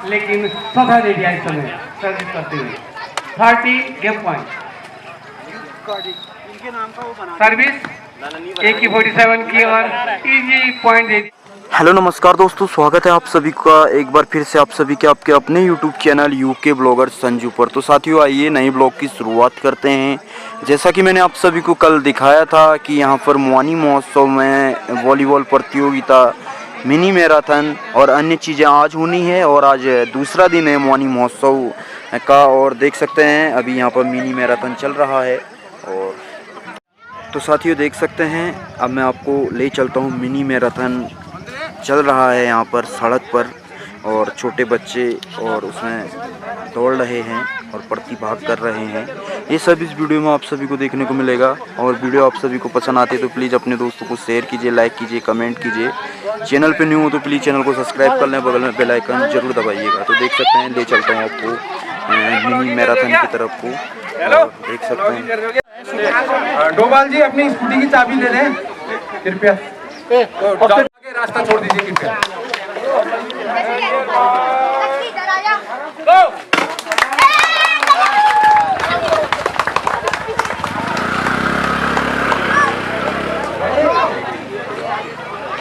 लेकिन स्वतः दे दिया इस समय सर्विस करते हुए 30 गेम पॉइंट सर्विस AK-47 की और इजी पॉइंट दे। हेलो नमस्कार दोस्तों, स्वागत है आप सभी का एक बार फिर से आप सभी के आपके अपने YouTube channel UK blogger Sanju पर। तो साथियों, आइए नए ब्लॉग की शुरुआत करते हैं। जैसा कि मैंने आप सभी को कल दिखाया था कि यहाँ पर मुआनी महोत्सव में वॉलीबॉल प्रतियोगिता, मिनी मैराथन और अन्य चीज़ें आज होनी है और आज दूसरा दिन है मुआनी महोत्सव का। और देख सकते हैं अभी यहाँ पर मिनी मैराथन चल रहा है। और तो साथियों देख सकते हैं, अब मैं आपको ले चलता हूँ। मिनी मैराथन चल रहा है यहाँ पर सड़क पर और छोटे बच्चे और उसमें दौड़ रहे हैं और प्रतिभाग कर रहे हैं। ये सब इस वीडियो में आप सभी को देखने को मिलेगा। और वीडियो आप सभी को पसंद आती है तो प्लीज़ अपने दोस्तों को शेयर कीजिए, लाइक कीजिए, कमेंट कीजिए। चैनल पे न्यू हो तो प्लीज़ चैनल को सब्सक्राइब कर लें, बगल में बेल आइकन जरूर दबाइएगा। तो देख सकते हैं, ले चलता हूँ आपको मिनी मैराथन की तरफ को। देख सकते हैं डोभाल जी अपनी स्कूटी की चाबी ले लें कृपया, रास्ता छोड़ दीजिए कृपया।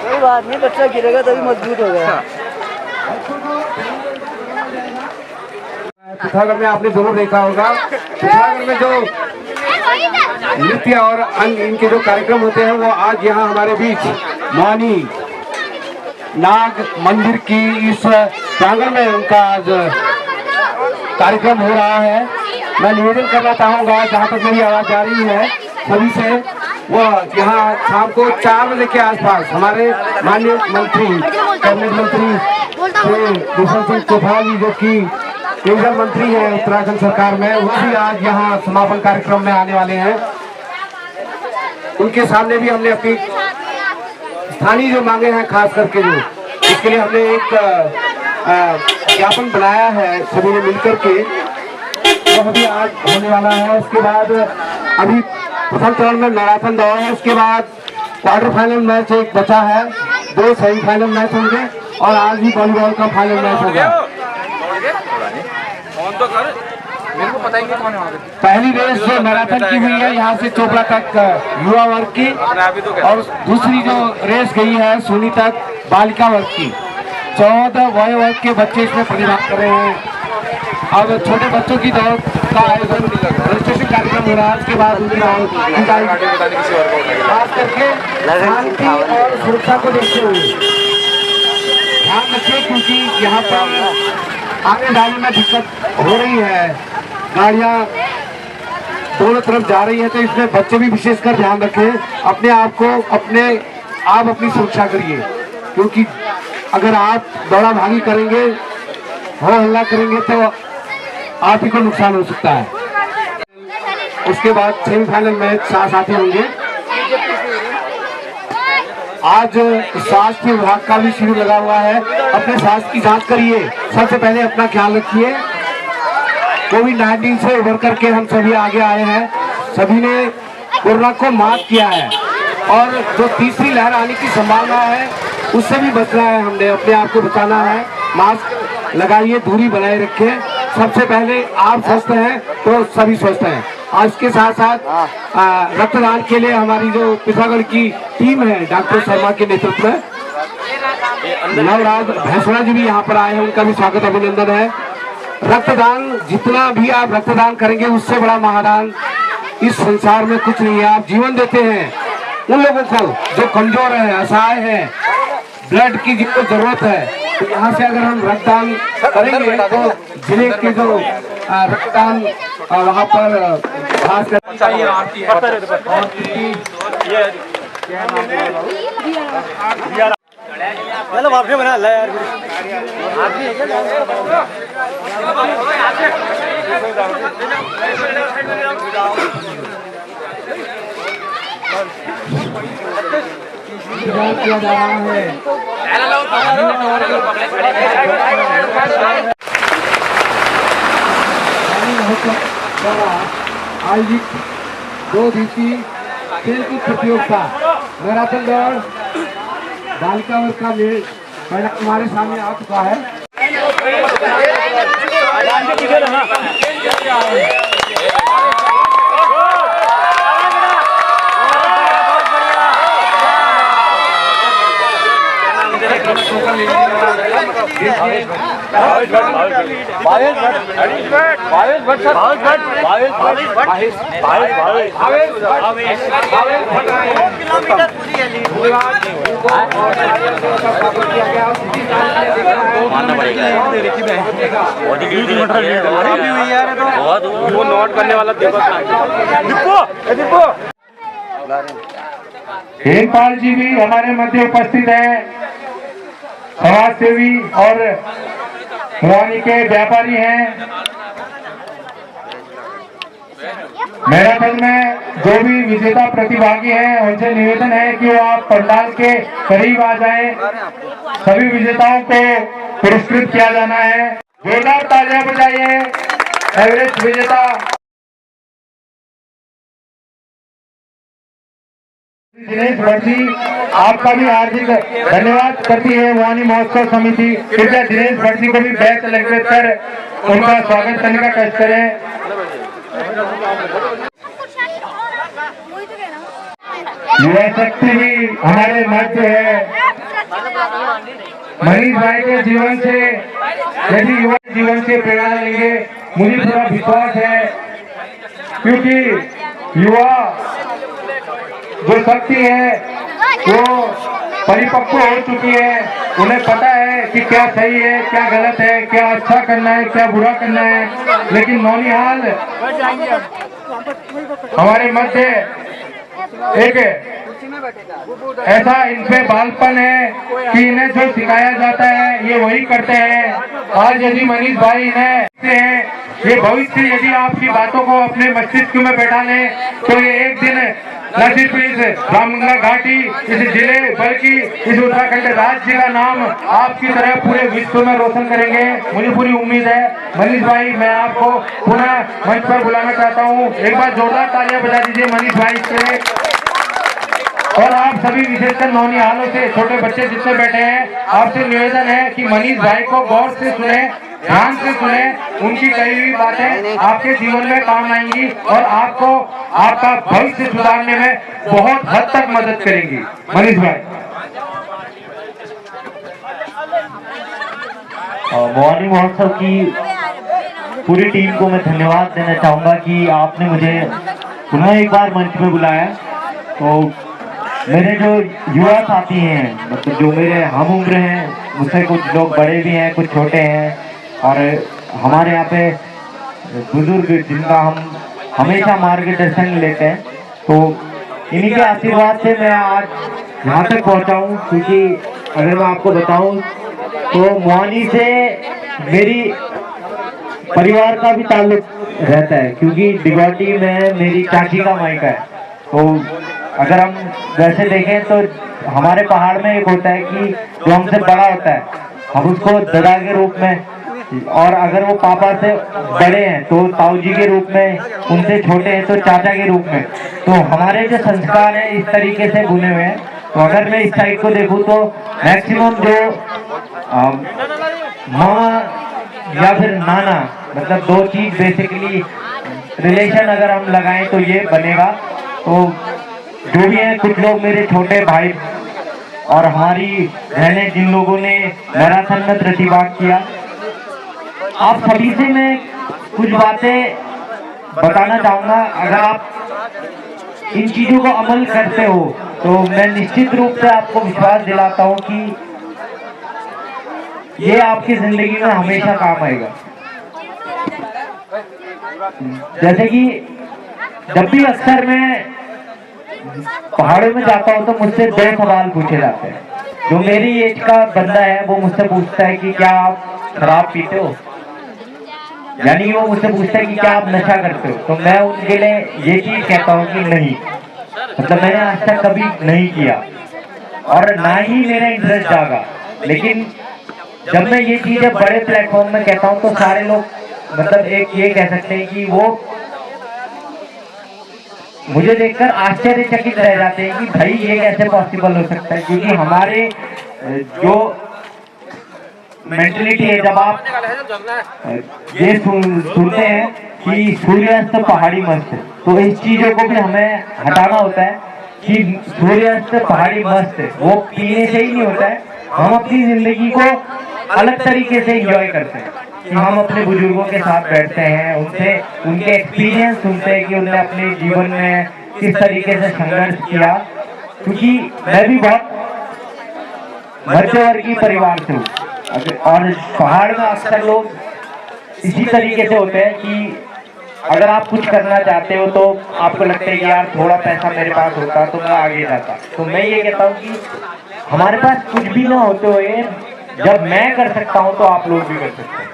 कोई बात नहीं, बच्चा गिरेगा तभी मजबूत होगा। पिथौरागढ़ में आपने जरूर देखा होगा, पिथौरागढ़ में जो नृत्य और अन्य इनके जो कार्यक्रम होते हैं वो आज यहाँ हमारे बीच मुआनी नाग मंदिर की इस प्रांगण में उनका आज कार्यक्रम हो रहा है। मैं निवेदन करना चाहूँगा, जहाँ तक मेरी आवाज़ जा रही है सभी से, वो यहाँ शाम को 4 बजे के आसपास हमारे माननीय मंत्री, कैबिनेट मंत्री श्री दुष्यंत सिंह चौहान जी, जो कि केंद्रीय मंत्री है उत्तराखंड सरकार में, वो भी आज यहाँ समापन कार्यक्रम में आने वाले हैं। उनके सामने भी हमने अपनी स्थानीय जो मांगे हैं, खास करके जो इसके लिए हमने एक ज्ञापन बनाया है सभी ने मिलकर के, वो अभी आज होने वाला है। उसके बाद अभी प्रथम चरण में मैराथन दौड़ है, उसके बाद क्वार्टर फाइनल मैच एक बचा है, 2 सेमीफाइनल मैच होंगे और आज भी वॉलीबॉल का फाइनल मैच होगा। मेरे को पता ही नहीं कौन है। पहली रेस जो मैराथन की हुई है यहाँ से चोपड़ा तक युवा वर्ग की, और दूसरी जो रेस गई है सोनी तक बालिका वर्ग की। 14 वय वर्ग के बच्चे इसमें प्रतिभाग कर रहे हैं। अब छोटे बच्चों की दौड़ का आयोजन, रजिस्ट्रेशन कार्यक्रम हो रहा है। उसके बाद उनकी खास करके शांति और सुरक्षा को देखते हुए ध्यान रखिए, क्योंकि यहाँ पर आने जाने में दिक्कत हो रही है, गाड़ियाँ दोनों तरफ जा रही है, तो इसमें बच्चे भी विशेषकर ध्यान रखें। अपने आप को अपनी सुरक्षा करिए, क्योंकि अगर आप दौड़ा भागी करेंगे, हो हल्ला करेंगे तो आप ही को नुकसान हो सकता है। उसके बाद सेमीफाइनल मैच साथ आते होंगे। आज स्वास्थ्य विभाग का भी शिविर लगा हुआ है। अपने स्वास्थ्य की जांच करिए, सबसे पहले अपना ख्याल रखिए। कोविड-19 से उभर करके हम सभी आगे आए हैं, सभी ने कोरोना को मात किया है और जो तीसरी लहर आने की संभावना है उससे भी बचना है। हमने अपने आप को बचाना है। मास्क लगाइए, दूरी बनाए रखें। सबसे पहले आप स्वस्थ हैं तो सभी स्वस्थ हैं। और इसके साथ साथ रक्तदान के लिए हमारी जो पिथौरागढ़ की टीम है डॉक्टर शर्मा के नेतृत्व में, नवराज भैंसवाड़ा जी भी यहाँ पर आए हैं, उनका भी स्वागत अभिनंदन है। रक्तदान, जितना भी आप रक्तदान करेंगे उससे बड़ा महादान इस संसार में कुछ नहीं है। आप जीवन देते हैं उन लोगों को जो कमजोर है, असहाय है, ब्लड की जिनको जरूरत है। तो यहाँ से अगर हम रक्तदान करेंगे तो जिले के जो रक्तदान वहाँ पर खास कर बना यार किया जा रहा है। आयोजित 2 दिवसीय खेलकूद प्रतियोगिता मैराथन दौड़ बालिका वर्ग का मेल हमारे सामने आ चुका है। मानना पड़ेगा वो नोट करने वाला हेमपाल जी भी हमारे मध्य उपस्थित हैं, समाज सेवी और पुरानी के व्यापारी हैं। मैराथन में जो भी विजेता प्रतिभागी हैं उनसे निवेदन है कि वो आप पंडाल के करीब आ जाएं। सभी विजेताओं को पुरस्कृत किया जाना है। जोरदार तालियां बजाइए। एवरेस्ट विजेता दिनेश भट्ट जी, आपका भी हार्दिक धन्यवाद करती है मोहानी महोत्सव समिति। कृपया दिनेश भट्ट जी को भी बैच अलंकृत कर उनका स्वागत करने का कष्ट करें। युवा शक्ति भी हमारे मध्य है। मनीष भाई के जीवन से यदि युवा जीवन से प्रेरणा लेंगे मुझे पूरा विश्वास है, क्योंकि युवा जो शक्ति है वो परिपक्व हो चुकी है। उन्हें पता है कि क्या सही है, क्या गलत है, क्या अच्छा करना है, क्या बुरा करना है। लेकिन नौनिहाल हमारे मध्य एक ऐसा इनपे बालपन है कि इन्हें जो सिखाया जाता है ये वही करते हैं। आज यदि मनीष भाई इन्हें ये भविष्य यदि आपकी बातों को अपने मस्तिष्क में बैठा लें तो ये एक दिन न सिर्फ इस रामगंगा घाटी, इस जिले, बल्कि इस उत्तराखंड राज्य का नाम आपकी तरह पूरे विश्व में रोशन करेंगे। मुझे पूरी उम्मीद है। मनीष भाई, मैं आपको पुनः मंच पर बुलाना चाहता हूँ। एक बार जोरदार तालियां बजा दीजिए मनीष भाई के लिए। और आप सभी विशेषकर नौनिहालों से, छोटे बच्चे जितने बैठे हैं, आपसे निवेदन है कि मनीष भाई को गौर से सुने, ध्यान से सुने। उनकी कही हुई बातें आपके जीवन में काम आएंगी और आपको आपका भविष्य सुधारने में बहुत हद तक मदद करेंगी। मनीष भाई। मोहानी महोत्सव की पूरी टीम को मैं धन्यवाद देना चाहूँगा कि आपने मुझे पुनः एक बार मंच में बुलाया। तो मेरे जो युवा साथी हैं, मतलब जो मेरे हम उम्र हैं, मुझसे कुछ लोग बड़े भी हैं, कुछ छोटे हैं, और हमारे यहाँ पे बुजुर्ग जिनका हम हमेशा मार्गदर्शन लेते हैं, तो इन्हीं के आशीर्वाद से मैं आज यहाँ तक पहुँचा हूँ। क्योंकि अगर मैं आपको बताऊँ तो मोहानी से मेरी परिवार का भी ताल्लुक रहता है, क्योंकि डिगौटी में मेरी चाची का मायका है। तो अगर हम वैसे देखें तो हमारे पहाड़ में एक होता है कि जो हमसे बड़ा होता है हम उसको दादा के रूप में, और अगर वो पापा से बड़े हैं तो ताऊ जी के रूप में, उनसे छोटे हैं तो चाचा के रूप में। तो हमारे जो संस्कार हैं इस तरीके से बुने हुए हैं। तो अगर मैं इस साइड को देखूं तो मैक्सिमम जो मामा या फिर नाना, मतलब दो चीज बेसिकली रिलेशन अगर हम लगाएं तो ये बनेगा। तो जो भी है, कुछ लोग मेरे छोटे भाई और हमारी बहनें जिन लोगों ने मैराथन में प्रतिभाग किया, आप सभी से मैं कुछ बातें बताना चाहूँगा। अगर आप इन चीज़ों को अमल करते हो तो मैं निश्चित रूप से आपको विश्वास दिलाता हूँ कि ये आपकी जिंदगी में हमेशा काम आएगा। जैसे कि जब भी अक्सर मैं पहाड़ों में जाता हूँ तो मुझसे दो सवाल पूछे जाते हैं। जो मेरी एज का बंदा है वो मुझसे पूछता है कि क्या आप शराब पीते हो, यानी वो मुझसे पूछता है कि क्या आप नशा करते हो। तो मैं उनके लिए ये चीज कहता हूँ कि नहीं, मतलब मैंने आज तक कभी नहीं किया और ना ही मेरा इंटरेस्ट जागा। लेकिन जब मैं ये चीजें बड़े प्लेटफॉर्म में कहता हूँ तो सारे लोग, मतलब एक ये कह सकते हैं कि वो मुझे देखकर आश्चर्यचकित रह जाते हैं कि भाई ये कैसे पॉसिबल हो सकता है। क्योंकि हमारे जो मेंटलिटी है, जब आप ये सुनते हैं कि सूर्यास्त पहाड़ी मस्त, तो इस चीजों को भी हमें हटाना होता है कि सूर्यास्त पहाड़ी मस्त वो पीने से ही नहीं होता है। हम अपनी जिंदगी को अलग तरीके से एंजॉय करते हैं कि हम अपने बुजुर्गों के साथ बैठते हैं, उनसे उनके एक्सपीरियंस सुनते हैं कि उन्होंने अपने जीवन में किस तरीके से संघर्ष किया। क्योंकि मैं भी बहुत मध्यवर्गीय परिवार से हूँ और पहाड़ में अक्सर लोग इसी तरीके से होते हैं कि अगर आप कुछ करना चाहते हो तो आपको लगता है कि यार थोड़ा पैसा मेरे पास होता तो मैं आगे जाता। तो मैं ये कहता हूँ कि हमारे पास कुछ भी ना होते हुए जब मैं कर सकता हूँ तो आप लोग भी कर सकते हैं।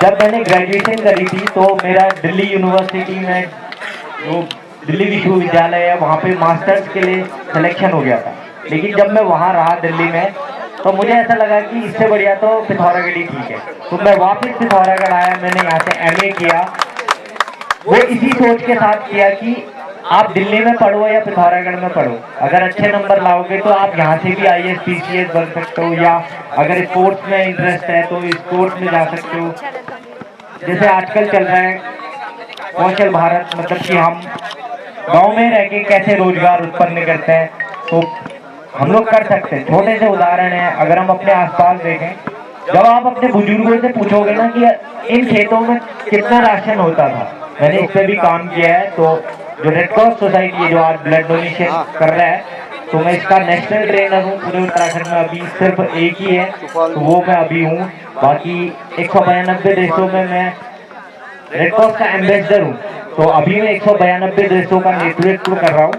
जब मैंने ग्रेजुएशन करी थी तो मेरा दिल्ली यूनिवर्सिटी में जो दिल्ली विश्वविद्यालय है वहाँ पे मास्टर्स के लिए सिलेक्शन हो गया था। लेकिन जब मैं वहाँ रहा दिल्ली में तो मुझे ऐसा लगा कि इससे बढ़िया तो पिथौरागढ़ ही ठीक है। तो मैं वापस पिथौरागढ़ आया, मैंने यहाँ से MA किया। वो इसी सोच के साथ किया कि आप दिल्ली में पढ़ो या पिथौरागढ़ में पढ़ो, अगर अच्छे नंबर लाओगे तो आप यहाँ से भी IAS PCS बन सकते हो, या अगर स्पोर्ट्स में इंटरेस्ट है तो स्पोर्ट्स में जा सकते हो। जैसे आजकल चल रहा है कौशल भारत, मतलब कि हम गांव में रह के कैसे रोजगार उत्पन्न करते हैं, तो हम लोग कर सकते हैं। छोटे से उदाहरण है, अगर हम अपने आसपास देखें, जब आप अपने बुजुर्गों से पूछोगे ना कि इन खेतों में कितना राशन होता था, मैंने इस पर भी काम किया है। तो जो रेड क्रॉस सोसाइटी है जो आज ब्लड डोनेशन कर रहा है, तो मैं इसका नेशनल ट्रेनर हूँ पूरे उत्तराखंड में। अभी सिर्फ एक ही है तो वो मैं अभी हूँ, बाकी 192 देशों में मैं रेड क्रॉस का एम्बेसडर हूँ। तो अभी मैं 192 देशों का नेतृत्व कर रहा हूँ।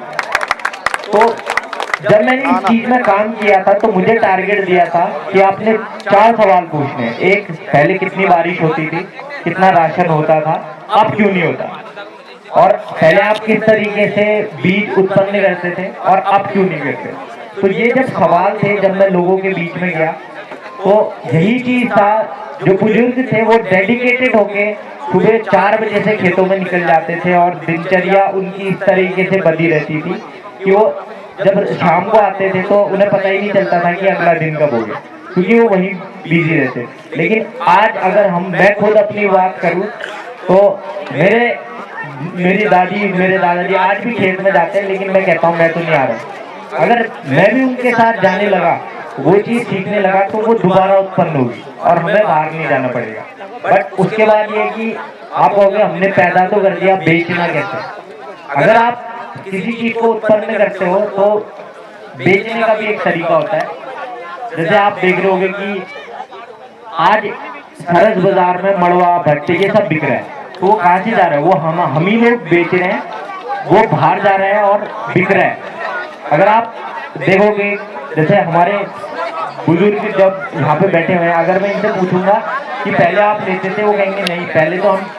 तो जब मैंने इस चीज में काम किया था तो मुझे टारगेट दिया था कि आपने 4 सवाल पूछने हैं। एक, पहले कितनी बारिश होती थी, कितना राशन होता था, अब क्यों नहीं होता, और पहले आप किस तरीके से बीज उत्पन्न करते थे और अब क्यों नहीं करते। तो ये जब सवाल थे, जब मैं लोगों के बीच में गया तो यही चीज था। जो बुजुर्ग थे वो डेडिकेटेड होके सुबह 4 बजे से खेतों में निकल जाते थे और दिनचर्या उनकी इस तरीके से बनी रहती थी कि वो जब शाम को आते थे तो उन्हें पता ही नहीं चलता था कि अगला दिन कब हो गया, क्योंकि वो वहीं बिजी रहते। लेकिन आज अगर मैं खुद अपनी बात करूं तो मेरी दादी, मेरे दादाजी आज भी खेत में जाते हैं, लेकिन मैं कहता हूं मैं तो नहीं आ रहा। अगर मैं भी उनके साथ जाने लगा, वो चीज सीखने लगा, तो वो दोबारा उत्पन्न होगी और हमें बाहर नहीं जाना पड़ेगा। बट उसके बाद ये कि आप कहोगे हमने पैदा तो कर दिया, बेचना कैसे। अगर आप किसी चीज को उत्पन्न करते हो तो बेचने का भी एक तरीका होता है। जैसे आप देख रहे होगे कि आज सरस बाजार में मड़वा, भट्टे ये सब बिक रहा है, तो वो कहाँ से जा रहा है, वो हम ही लोग बेच रहे हैं, वो बाहर जा रहा है और बिक रहा है। अगर आप देखोगे, जैसे हमारे बुजुर्ग जब यहाँ पे बैठे हुए हैं, अगर मैं इनसे पूछूंगा कि पहले आप लेते थे, वो कहेंगे नहीं, पहले तो हम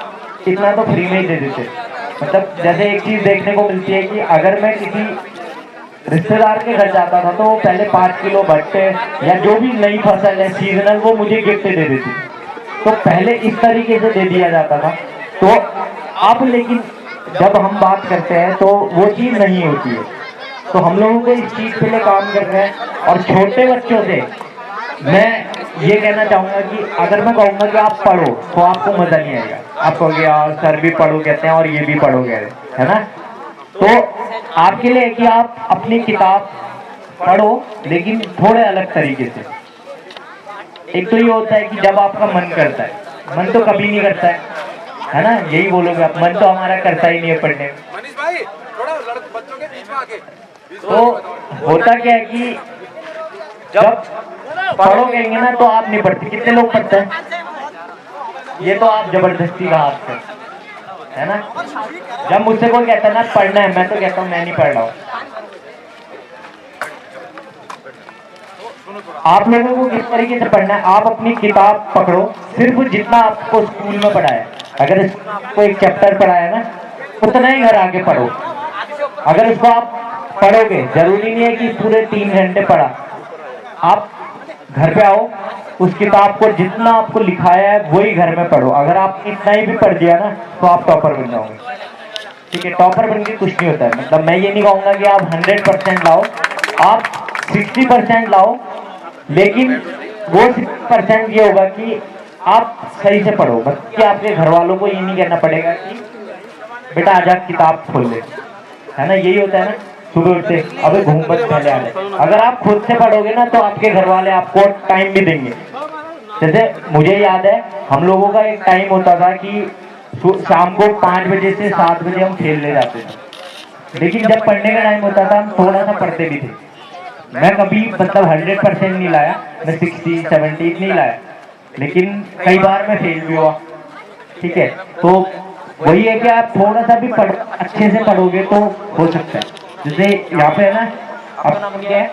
इतना तो फ्री में ही दे देते। मतलब जैसे एक चीज देखने को मिलती है कि अगर मैं किसी रिश्तेदार के घर जाता था तो वो पहले 5 किलो भट्टे या जो भी नई फसल है सीजनल, वो मुझे गिफ्ट दे देती। तो पहले इस तरीके से दे दिया जाता था। तो अब लेकिन जब हम बात करते हैं तो वो चीज नहीं होती है। तो हम लोगों को इस चीज के लिए काम कर रहे हैं। और छोटे बच्चों से मैं ये कहना चाहूंगा कि अगर मैं कहूंगा कि आप पढ़ो तो आपको मजा नहीं आएगा। आप कहोगे यार सर भी पढ़ो कहते हैं और ये भी पढ़ो कह रहे, है ना। तो आपके लिए कि आप अपनी किताब पढ़ो, लेकिन थोड़े अलग तरीके से। एक तो ये होता है कि जब आपका मन करता है, मन तो कभी नहीं करता है ना, यही बोलोगे आप, मन तो हमारा करता ही नहीं है पढ़ने। तो होता क्या है कि जब पढ़ो कहेंगे ना तो आप नहीं पढ़ते। कितने लोग पढ़ते हैं, ये तो आप जबरदस्ती का हाथ है ना। जब मुझसे कोई कहता है ना पढ़ना है, मैं तो कहता हूँ मैं नहीं पढ़ रहा हूँ। आप लोगों को किस तरीके से पढ़ना है, आप अपनी किताब पकड़ो, सिर्फ जितना आपको स्कूल में पढ़ाया, अगर कोई एक चैप्टर पढ़ाया ना उतना ही घर आके पढ़ो। अगर उसको आप पढ़ोगे, जरूरी नहीं है कि पूरे 3 घंटे पढ़ा, आप घर पे आओ, उस किताब को जितना आपको लिखाया है वही घर में पढ़ो। अगर आप इतना ही भी पढ़ दिया ना तो आप टॉपर बन जाओगे। ठीक है, टॉपर बन के कुछ नहीं होता है। मतलब मैं ये नहीं कहूँगा कि आप 100% लाओ, आप 60% लाओ, लेकिन वो 60% ये होगा कि आप सही से पढ़ो। बल्कि आपके घर वालों को ये नहीं कहना पड़ेगा कि बेटा आजा किताब खोल ले, है ना, यही होता है ना। सुबह उठते अबे घूम मत पहले आ रहे। अगर आप खुद से पढ़ोगे ना तो आपके घर वाले आपको टाइम भी देंगे। जैसे मुझे याद है हम लोगों का एक टाइम होता था कि शाम को 5 बजे से 7 बजे हम खेलने जाते थे, लेकिन जब पढ़ने का टाइम होता था हम थोड़ा सा पढ़ते भी थे। मैं कभी मतलब 100% नहीं लाया, मैं 60-70 नहीं लाया, लेकिन कई बार मैं फेल भी हुआ। ठीक है, तो वही है कि आप थोड़ा सा भी अच्छे से पढ़ोगे तो हो सकता है। जैसे यहाँ पे है ना, आपका नाम क्या है?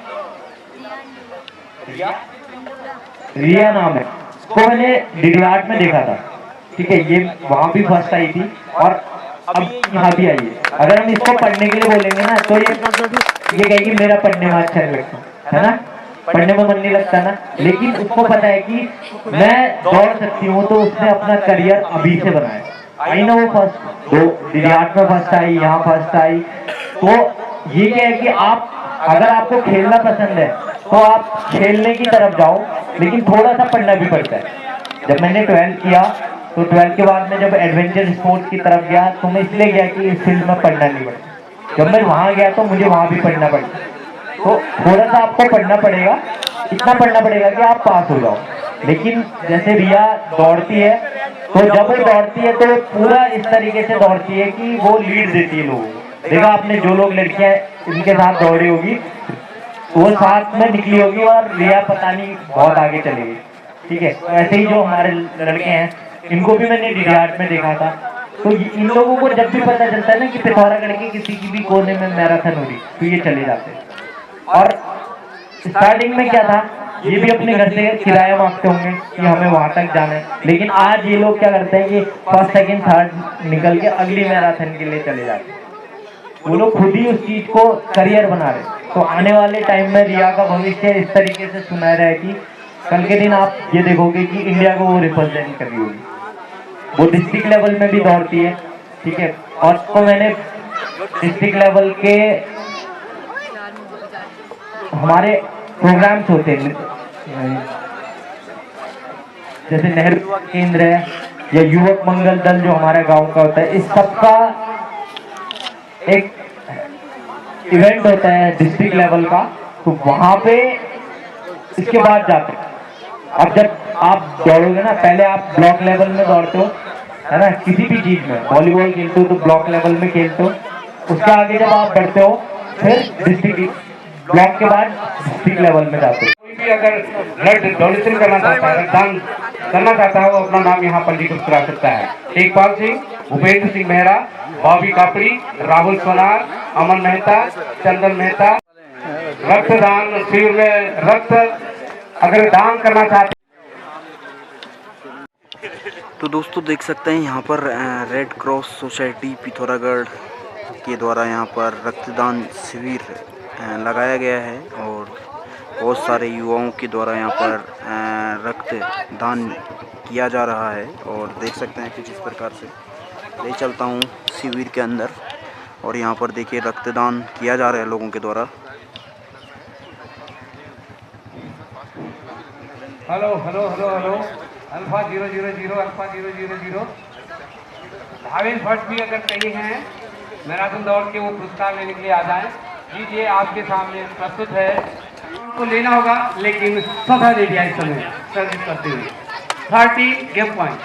रिया नाम है। इसको मैंने डिडवाट में देखा था। ठीक है, ये वहां भी फर्स्ट आई थी और अब यहाँ भी आई है। अगर हम इसको पढ़ने के लिए बोलेंगे ना तो ये कहेगी मेरा पढ़ने में अच्छा नहीं लगता है ना, पढ़ने में मन नहीं लगता ना, लेकिन उसको पता है कि मैं दौड़ सकती हूँ तो उसने अपना करियर अभी से बनाया। आई ना वो फर्स्ट डिडवाट में फर्स्ट आई, यहाँ फर्स्ट आई। तो ये क्या है कि आप अगर आपको खेलना पसंद है तो आप खेलने की तरफ जाओ, लेकिन थोड़ा सा पढ़ना भी पड़ता है। जब मैंने 12th किया तो 12th के बाद में जब एडवेंचर स्पोर्ट्स की तरफ गया तो मैं इसलिए गया कि इस फील्ड में पढ़ना नहीं पड़ता। जब मैं वहाँ गया तो मुझे वहाँ भी पढ़ना पड़ा, तो थोड़ा सा आपको पढ़ना पड़ेगा, इतना पढ़ना पड़ेगा कि आप पास हो जाओ। लेकिन जैसे रिया दौड़ती है तो जब वो दौड़ती है तो पूरा इस तरीके से दौड़ती है कि वो लीड देती है लोगों को। देखा आपने जो लोग लड़कियां इनके साथ दौड़ी होगी वो साथ में निकली होगी और रिया पता नहीं बहुत आगे चली गई। ठीक है, ऐसे ही जो हमारे लड़के हैं इनको भी मैंने डिडवाट में देखा था। तो इन लोगों को जब भी पता चलता है ना कि पिथौरागढ़ के किसी की भी कोने में मैराथन हो रही तो ये चले जाते हैं। और स्टार्टिंग में क्या था, ये भी अपने घर से किराया मांगते होंगे कि हमें वहां तक जाना है, लेकिन आज ये लोग क्या करते हैं कि फर्स्ट सेकंड थर्ड निकल के अगली मैराथन के लिए चले जाते हैं। वो लोग खुद ही उस चीज को करियर बना रहे। तो आने वाले टाइम में रिया का भविष्य इस तरीके से सुनहरा है कि कल के दिन आप ये देखोगे कि इंडिया को वो रिप्रेजेंट कर रही होगी। वो डिस्ट्रिक्ट लेवल में भी दौड़ती है। ठीक है, और तो मैंने डिस्ट्रिक्ट लेवल के हमारे प्रोग्राम्स होते हैं जैसे नेहरू युवा केंद्र है या युवक मंगल दल जो हमारे गांव का होता है, इस सब का एक इवेंट होता है डिस्ट्रिक्ट लेवल का, तो वहां पे इसके बाद जाते हैं। अब जब आप दौड़ोगे ना, पहले आप ब्लॉक लेवल में दौड़ते हो है ना, किसी भी चीज में वॉलीबॉल खेलते हो तो ब्लॉक लेवल में खेलते हो, उसके आगे जब आप बढ़ते हो फिर डिस्ट्रिक्ट ब्लॉक के बाद डिस्ट्रिक्ट लेवल में जाते हो। कोई भी अगर ब्लड डोनेशन करना चाहता है, रक्तदान करना चाहता है, वो अपना नाम यहाँ पंजीकृत करा सकता है। टेकपाल सिंह, भूपेंद्र सिंह मेहरा, बॉबी कापड़ी, राहुल सोनार, अमन मेहता, चंदन मेहता। रक्तदान शिविर में रक्त अगर दान करना चाहते तो दोस्तों देख सकते हैं यहाँ पर रेड क्रॉस सोसाइटी पिथौरागढ़ के द्वारा यहाँ पर रक्तदान शिविर लगाया गया है और बहुत सारे युवाओं के द्वारा यहाँ पर रक्तदान किया जा रहा है। और देख सकते हैं कुछ इस प्रकार से ले चलता हूँ शिविर के अंदर और यहाँ पर देखिए रक्तदान किया जा रहा है लोगों के द्वारा। Hello hello hello hello alpha 000 alpha 000 Bhavesh Bhatt भी अगर कहीं हैं मैराथन दौड़ के वो पुरस्कार लेने के लिए आ जाएं। लीजिए आपके सामने प्रस्तुत है, उनको लेना होगा लेकिन स्वतः दे दिया इस समय सर्विस करते हुए 30 गिफ्ट पॉइंट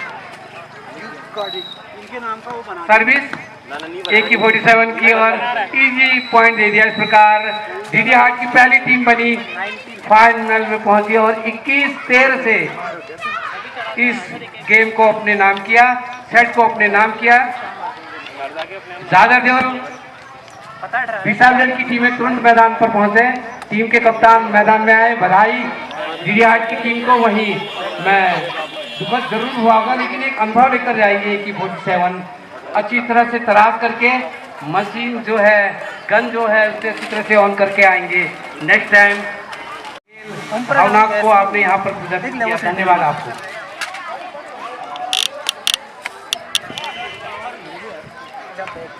सर्विस AK-47 की और इजी पॉइंट दे दिया। इस प्रकार डीडी हाट की पहली टीम बनी, फाइनल में पहुंची और 21-13 से इस गेम को अपने नाम किया, सेट को अपने नाम किया। ज्यादा देर विसर्जन की टीमें तुरंत मैदान पर पहुंचे, टीम के कप्तान मैदान में आए। बधाई डीडी हाट की टीम को। वहीं मैं दुखद जरूर हुआ होगा लेकिन एक अनुभव लेकर जाएंगे AK-47 अच्छी तरह से तलाश करके मशीन जो है गन जो है उसे अच्छी तरह से ऑन करके आएंगे। नेक्स्ट टाइम भावना को आपने यहाँ पर प्रदर्शित किया, धन्यवाद आपको।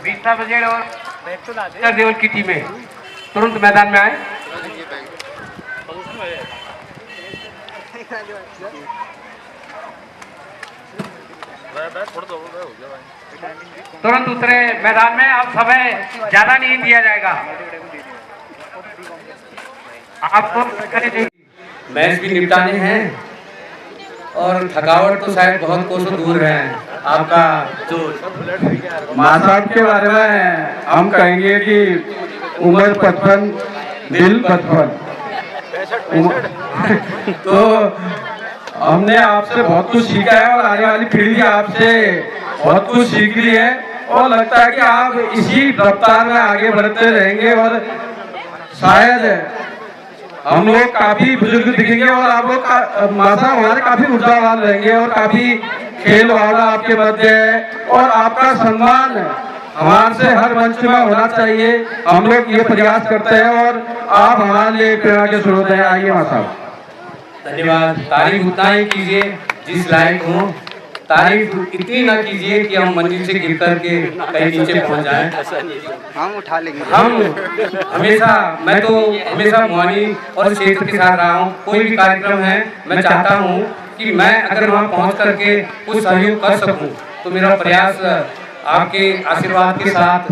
बीसा बजेड़ और देवल की टीमें तुरंत मैदान में आए। तुरंत दूसरे मैदान में। अब समय ज्यादा नहीं दिया जाएगा आपको। मैच भी निपटाने हैं और थकावट तो शायद बहुत कोसों दूर है। आपका जो मां साहब के बारे में हम कहेंगे कि उम्र 55 दिल 55। तो हमने आपसे बहुत कुछ सीखा है और आने वाली पीढ़ी आपसे बहुत कुछ सीख ली है और लगता है कि आप इसी रफ्तार में आगे बढ़ते रहेंगे और शायद हम लोग काफी बुजुर्ग दिखेंगे और आप लोग मासा हमारे काफी ऊर्जावान रहेंगे और काफी खेल भावना आपके मध्य है और आपका सम्मान हमारे से हर मंच में होना चाहिए। हम लोग ये प्रयास करते हैं और आप हमारे लिए प्रेरणा के स्रोत हैं। आइए मासा। धन्यवाद। तारीफ उतना ही कीजिए जिस लायक हो, तारीफ इतनी ना कीजिए कि हम मंजिल से गिर करके कहीं नीचे पहुंच जाएं। हम उठा लेंगे। मैं तो हमेशा मोहानी और क्षेत्र के साथ रहा हूँ। कोई भी कार्यक्रम है मैं चाहता हूँ कि मैं अगर वहाँ पहुँच करके कुछ सहयोग कर सकूँ तो मेरा प्रयास आपके आशीर्वाद के साथ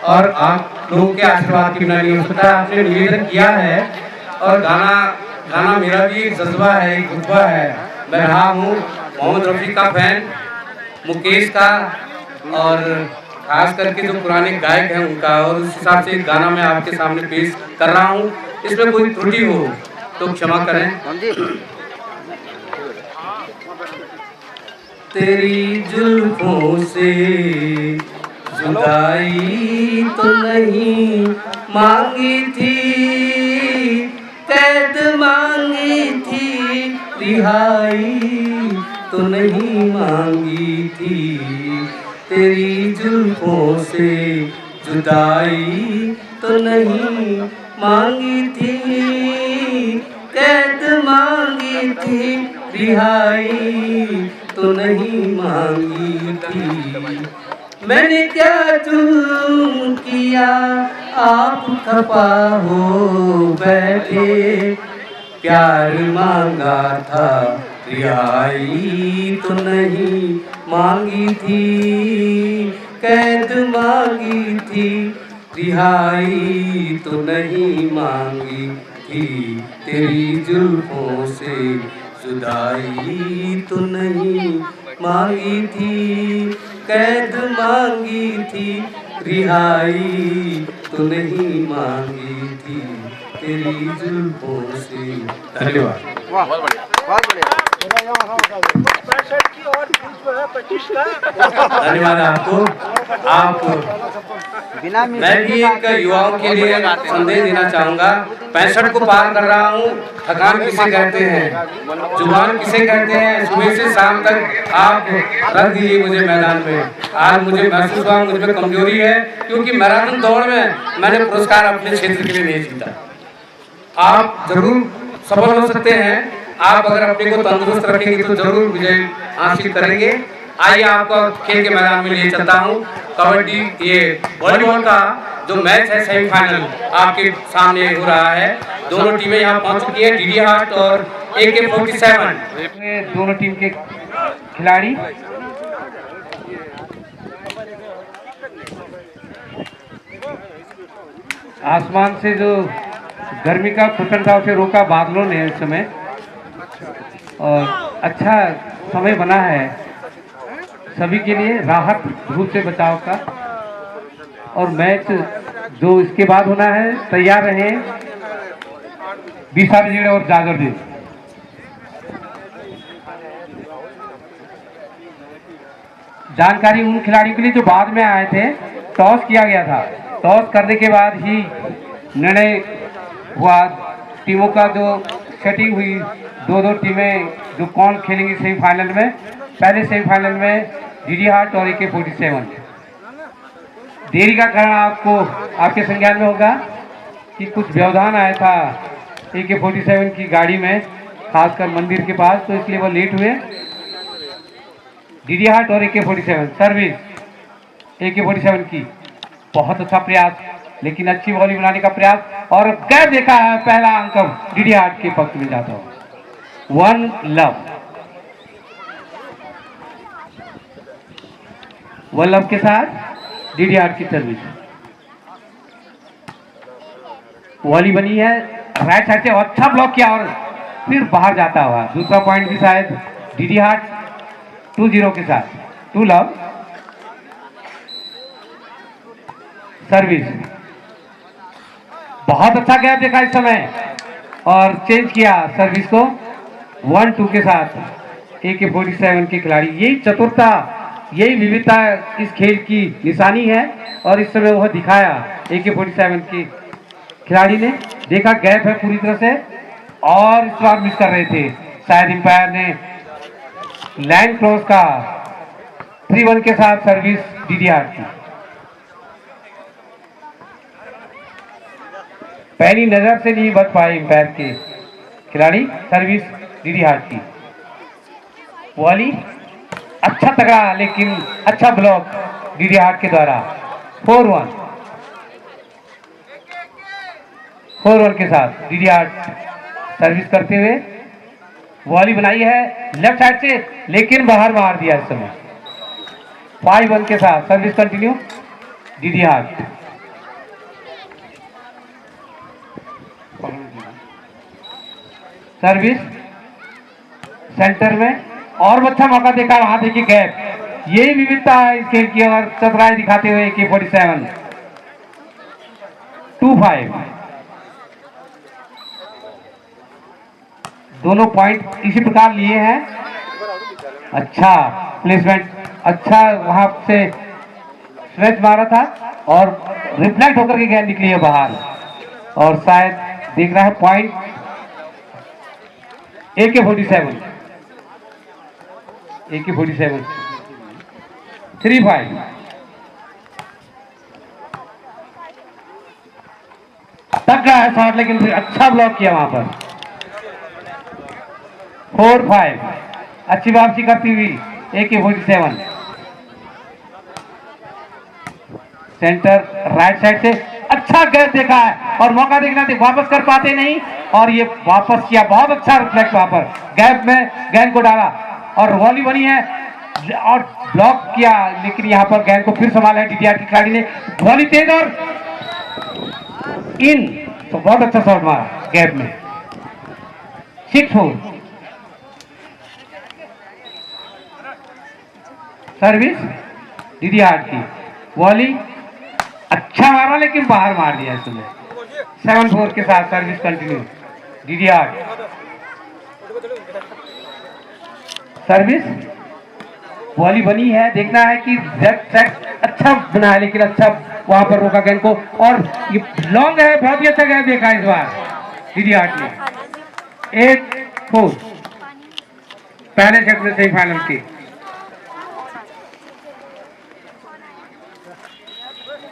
और आप लोगों के आशीर्वाद की बिना नहीं हो सकता। आपने निवेदन किया है और गाना मेरा भी एक जज्बा है, एक रुतबा है। मैं रहा हूँ मोहम्मद रफी का फैन, मुकेश का और खास करके जो पुराने गायक हैं उनका, और उस हिसाब से गाना मैं आपके सामने पेश कर रहा हूँ। इसमें कोई त्रुटि हो तो क्षमा करें। तेरी जुल्फों से जुदाई तो नहीं मांगी थी, कैद मांगी थी, रिहाई तो नहीं मांगी थी। तेरी जुल्फों से जुदाई तो नहीं मांगी थी, कैद मांगी थी, रिहाई तो नहीं मांगी थी। मैंने क्या जुल्म किया आप खफा हो बैठे, प्यार मांगा था रिहाई तो नहीं मांगी थी, कैद मांगी थी, रिहाई तो नहीं मांगी थी। तेरी जुल्फों से जुदाई तो नहीं मांगी थी, कैद मांगी थी, रिहाई तो नहीं मांगी थी, तेरी जुल्फों से। धन्यवाद। धन्यवाद आपको। मैं भी एक युवाओं के लिए संदेश देना चाहूँगा। 65 को पार कर रहा हूँ। थकान किसे कहते हैं, जुबान किसे कहते हैं, सुबह से शाम तक आप रख दीजिए मुझे मैदान में। आज मुझे महसूस हुआ मुझ में कमजोरी है, क्योंकि मैराथन दौड़ में मैंने पुरस्कार अपने क्षेत्र के लिए नहीं जीता। आप जरूर सफल हो सकते हैं। आप अगर अपने को तंदुरुस्त रखेंगे तो जरूर विजय हासिल करेंगे। आइए आपको खेल के मैदान में ले चलता हूँ। कबड्डी ये वॉलीबॉल का जो मैच है सेमीफाइनल आपके सामने हो रहा है। दोनों टीमें यहाँ पहुँच चुकी है, डीडी हाट और AK-47। दोनों टीम के खिलाड़ी आसमान से जो गर्मी का प्रचंड था उसे रोका बादलों ने इस समय, और अच्छा समय बना है सभी के लिए राहत धूप से बचाव का। और मैच जो इसके बाद होना है, तैयार रहे बीसा बिजड़ी और जागर दिन। जानकारी उन खिलाड़ियों के लिए जो बाद में आए थे, टॉस किया गया था। टॉस करने के बाद ही निर्णय हुआ टीमों का, जो सेटिंग हुई दो टीमें जो कौन खेलेंगी सेमीफाइनल में। पहले सेमीफाइनल में डीडी हाट और AK-47। देरी का कारण आपको आपके संज्ञान में होगा कि कुछ व्यवधान आया था AK-47 की गाड़ी में, खासकर मंदिर के पास, तो इसलिए वो लेट हुए। डीडी हाट और AK-47 सर्विस AK-47 की बहुत अच्छा प्रयास, लेकिन अच्छी बॉली बनाने का प्रयास, और क्या देखा है पहला अंक डीडी हाट के पक्ष में जाता हो। 1 लव। वल्लभ के साथ डीडीआर की सर्विस। वॉली बनी है राइट साइड से, अच्छा ब्लॉक किया और फिर बाहर जाता हुआ दूसरा पॉइंट भी शायद डीडीआर 2-0 के साथ। टू लव सर्विस, बहुत अच्छा गैप देखा इस समय और चेंज किया सर्विस को 1-2 के साथ AK-47 के खिलाड़ी। यही चतुरता, यही विविधता इस खेल की निशानी है और इस समय वह दिखाया AK-47 के खिलाड़ी ने। देखा गैप है पूरी तरह से और इस बार मिस कर रहे थे, शायद अंपायर ने लाइन क्रॉस का 3-1 के साथ सर्विस डीडीआर की। पहली नजर से नहीं बच पाए अंपायर के खिलाड़ी, सर्विस डीडीआर की। वॉली अच्छा तगड़ा लेकिन अच्छा ब्लॉक डीडीआर के द्वारा। 4-1 के साथ डीडीआर सर्विस करते हुए। वॉली बनाई है लेफ्ट साइड से लेकिन बाहर मार दिया इस समय। 5-1 के साथ service continue DDR. Service centre में और अच्छा मौका देखा, वहां देखिए गैप। यही विविधता है इस खेल की और चतुराई दिखाते हुए AK-47। 2-5 दोनों पॉइंट इसी प्रकार लिए हैं। अच्छा प्लेसमेंट, अच्छा वहां से स्ट्रेच मारा था और रिफ्लेक्ट होकर के गेंद निकली है बाहर और शायद देख रहा है पॉइंट AK-47। 3-5 तक गया है शॉट लेकिन फिर अच्छा ब्लॉक किया वहां पर। 4-5 अच्छी वापसी करती हुई AK-47। सेंटर राइट साइड से अच्छा गैप देखा है और मौका देखना थे, वापस कर पाते नहीं और ये वापस किया। बहुत अच्छा रिफ्लेक्ट वहां पर गैप में गेंद को डाला और वॉली बनी है और ब्लॉक किया लेकिन यहां पर गेंद को फिर संभाला है डीडीआर के खिलाड़ी ने। वॉली तेज और इन, तो बहुत अच्छा शॉट मारा गैप में। 6-4 सर्विस डीडीआर की। वॉली अच्छा मारा लेकिन बाहर मार दिया इसने। 7-4 के साथ service continue DDR. Service volley बनी है, देखना है कि अच्छा बना है लेकिन अच्छा वहां पर रोका गेंद को और ये लॉन्ग है, बहुत ही अच्छा गेंद देखा इस बार डीडीआर ने। 8-4 पहले सेट में सेमीफाइनल की।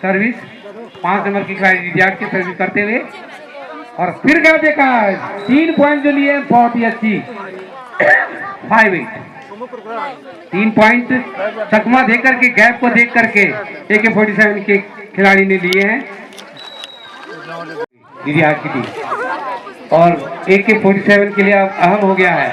सर्विस 5 नंबर की खिलाड़ी डीडीआर की सर्विस करते हुए और फिर क्या देखा 3 पॉइंट जो लिए बहुत ही अच्छी। 5-8 3 पॉइंट चकमा देकर के गैप को देख करके AK-47 के खिलाड़ी ने लिए हैं डीडीआर की टीम और AK-47 के लिए अब अहम हो गया है।